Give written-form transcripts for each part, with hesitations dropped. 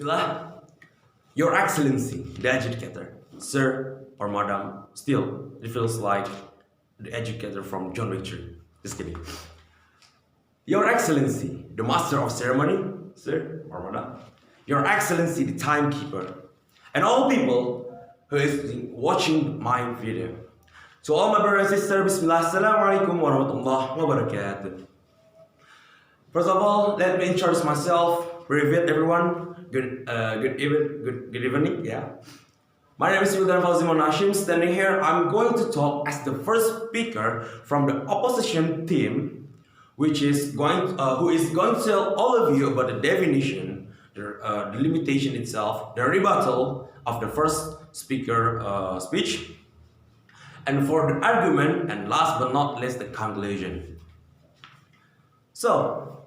Bismillah. Your Excellency, the educator, sir or madam, still, it feels like the educator from John Wick 3. Just kidding. Your Excellency, the master of ceremony, sir or madam. Your Excellency, the timekeeper, and all people who is watching my video. To all my brothers and sisters, Bismillah, Assalamualaikum warahmatullahi wabarakatuh. First of all, let me introduce myself. Привет, everyone. Good evening. Yeah. My name is Wildan Fauzy. Standing here, I'm going to talk as the first speaker from the opposition team, which is who is going to tell all of you about the definition, the limitation itself, the rebuttal of the first speaker speech, and for the argument, and last but not least, the conclusion. So,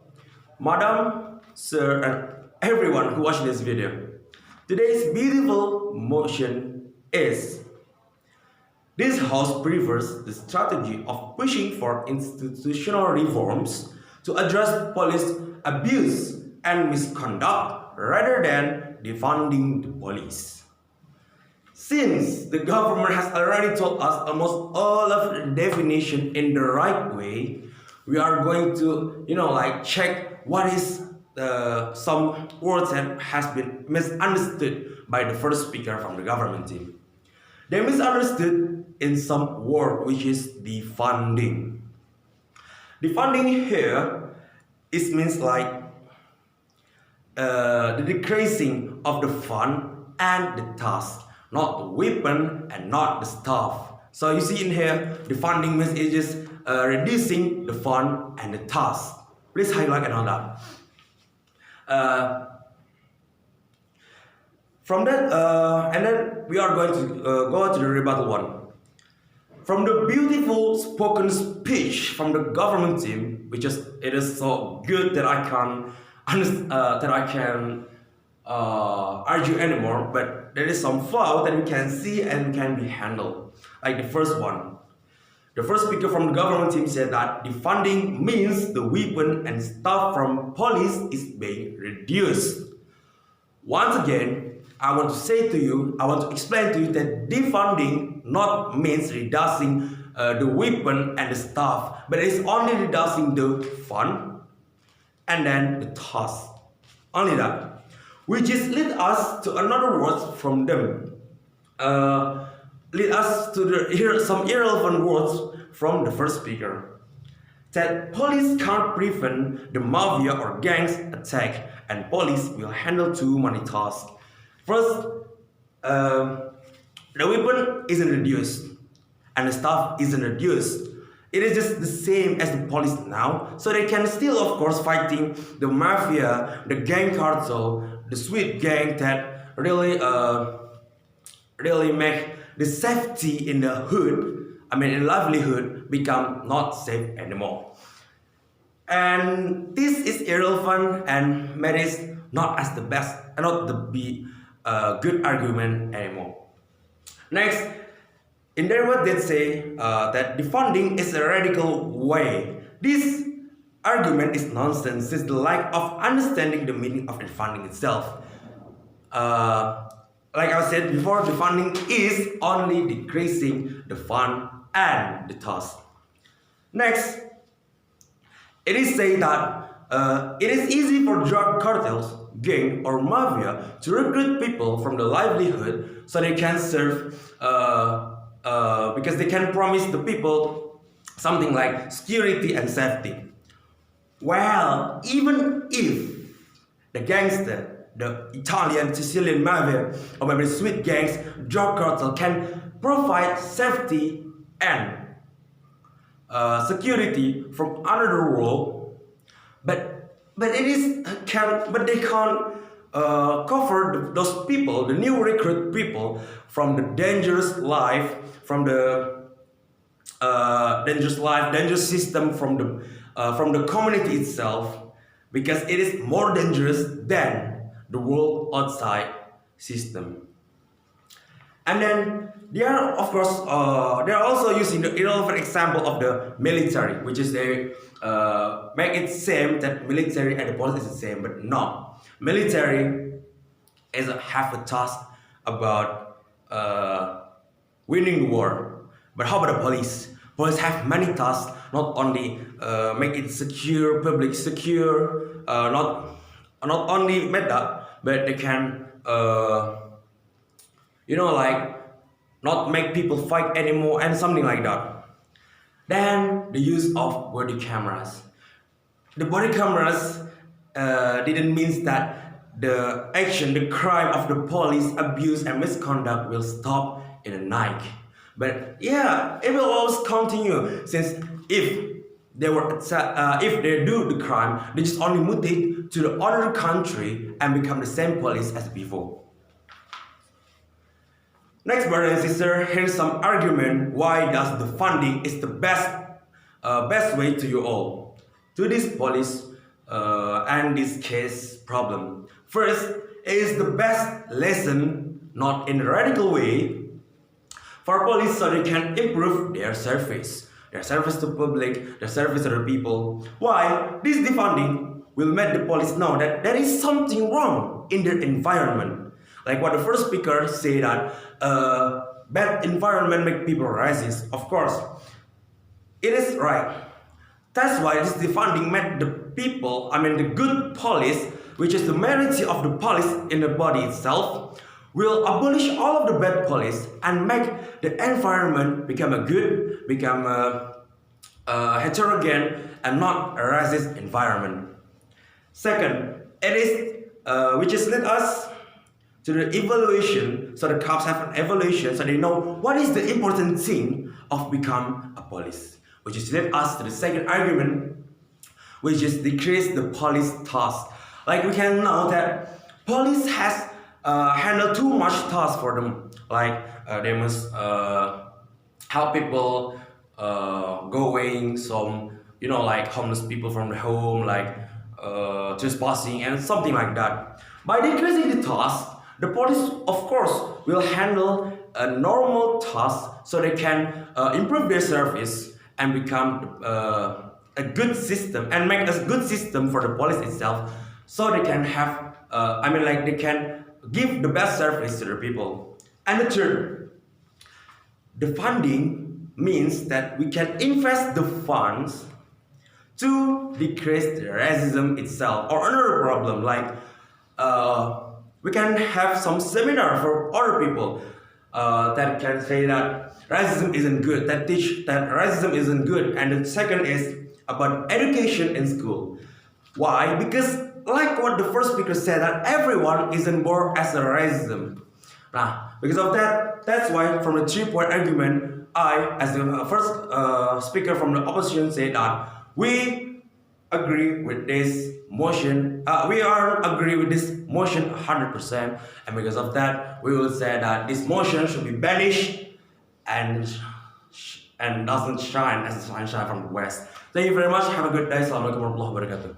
Madam, Sir, and everyone who watched this video, today's beautiful motion is: this House prefers the strategy of pushing for institutional reforms to address police abuse and misconduct rather than defunding the police. Since the government has already told us almost all of the definition in the right way, we are going to, check what is some words that has been misunderstood by the first speaker from the government team. They misunderstood in some word, which is defunding. Defunding here means like the decreasing of the fund and the task, not the weapon and not the staff. So you see in here, the funding means it is reducing the fund and the task. Please highlight and all that. From that, and then we are going to go to the rebuttal one. From the beautiful spoken speech from the government team, it is so good that I can't argue anymore, but there is some flaw that we can see and can be handled. Like the first one. The first speaker from the government team said that defunding means the weapon and staff from police is being reduced. Once again, I want to explain to you that defunding not means reducing the weapon and the staff, but it is only reducing the fund and then the task. Only that. Which is lead us to another words from them. Lead us to hear some irrelevant words from the first speaker. That police can't prevent the mafia or gangs attack, and police will handle too many tasks. First, the weapon isn't reduced, and the staff isn't reduced. It is just the same as the police now, so they can still, of course, fighting the mafia, the gang cartel, the sweet gang that really make the safety in the hood, in livelihood, become not safe anymore. And this is irrelevant and merits not as the best and not the be good argument anymore. Next, in their word they say that defunding is a radical way. This argument is nonsense since the lack of understanding the meaning of defunding itself. Like I said before, defunding is only decreasing the fund and the task. Next, it is said that it is easy for drug cartels, gang or mafia to recruit people from the livelihood so they can serve because they can promise the people something like security and safety. Well, even if the gangster, the Italian, Sicilian mafia, or maybe sweet gangs, drug cartel can provide safety and security from another world, but they can't cover those people, the new recruit people, from the dangerous life, from the dangerous system, from the community itself, because it is more dangerous than the world outside system. And then they are, of course, they are also using the irrelevant example of the military, which is they make it same that military and the police is the same, but no. Military is have a task about winning the war. But how about the police? Police have many tasks, not only make it secure, public secure, not only make that, but they can like not make people fight anymore and something like that. Then the use of body cameras. The body cameras didn't mean that the action, the crime of the police abuse and misconduct will stop in a night. But yeah, it will always continue, since if if they do the crime, they just only move it to the other country and become the same police as before. Next, brother and sister, here's some argument why does the funding is the best way to you all to this police and this case problem. First, is the best lesson, not in a radical way, for police so they can improve their service to public, their service to the people. Why? This defunding will make the police know that there is something wrong in their environment. Like what the first speaker said, that bad environment make people racist. Of course, it is right. That's why this defunding made the people, the good police, which is the majority of the police in the body itself, will abolish all of the bad police and make the environment become a heterogeneous and not a racist environment. Second, it is which is led us to the evaluation, so the cops have an evaluation so they know what is the important thing of become a police, which is led us to the second argument, which is decrease the police task. Like we can know that police has handled too much task for them, like they must help people going some like homeless people from the home, like trespassing and something like that. By decreasing the task, the police, of course, will handle a normal task so they can improve their service and become a good system and make a good system for the police itself, so they can have, they can give the best service to the people. And the third, the funding means that we can invest the funds to decrease the racism itself. Or another problem, like we can have some seminar for other people that can say that racism isn't good, that teach that racism isn't good. And the second is about education in school. Why? Because like what the first speaker said, that everyone isn't born as a racism. Now, because of that, that's why from the 3-point argument, I, as the first speaker from the opposition, said that we agree with this motion. We are agree with this motion 100%, and because of that, we will say that this motion should be banished and doesn't shine as the sunshine from the west. Thank you very much. Have a good day. Assalamualaikum warahmatullahi wabarakatuh.